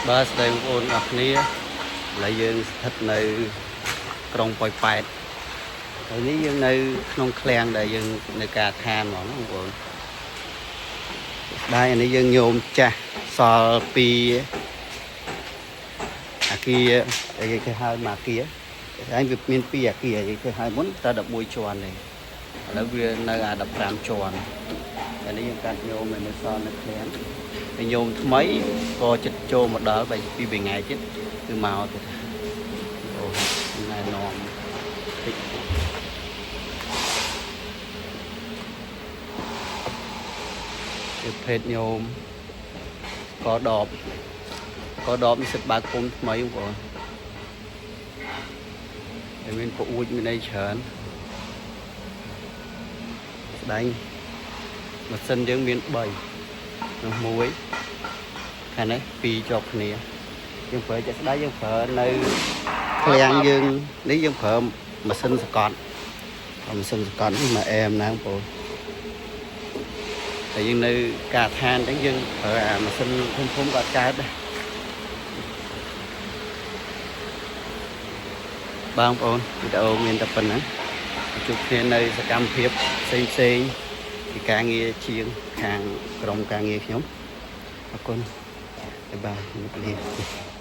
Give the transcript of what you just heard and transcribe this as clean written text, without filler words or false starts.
បាទស្ដីបងប្អូនអរគ្នាហើយយើងស្ថិតនៅក្រុងប៉ោយប៉ែតហើយនេះយើងនៅក្នុងឃ្លាំងដែលយើងនៅការឋានហ្មងបងប្អូនដែរនេះយើងញោមចាស់សល់ពីអាគារដែលគេហៅមកអាគារហើយវាមាន2អាគារយើងគេហៅមុនតែ11ជាន់ទេឥឡូវវានៅអា15ជាន់ហើយនេះយើងកាត់ញោមនៅសល់នៅឃ្លាំងហើយញោមថ្មីក៏ចិត្តចូលមកដល់បែរពី2ថ្ងៃទៀតគឺមកទៀតអូណែនាំតិចគឺភេទញោមកដបនេះសិតបើកពុំថ្មីបងប្អូនតែមានពូចមានអីច្រើនស្ដែងម៉ាស៊ីនយើងមាន3នោះ1ខាងនេះ2ជាប់គ្នាយើងប្រើចាក់ស្ដាយយើងប្រើនៅឃ្លាំងយើងនេះយើងប្រើម៉ាស៊ីនសកត់ម៉ាស៊ីនសកត់នេះមកអែមណាបងប្អូនតែយើងនៅការឋានអញ្ចឹងយើងប្រើអាម៉ាស៊ីនធំក៏កើតដែរបងប្អូនវីដេអូមានតែប៉ុណ្ណឹងជួបគ្នានៅសកម្មភាពផ្សេងពីការងារជាងខាងក្រុមការងារខ្ញុំអរគុណបាយបាយជំរាបលា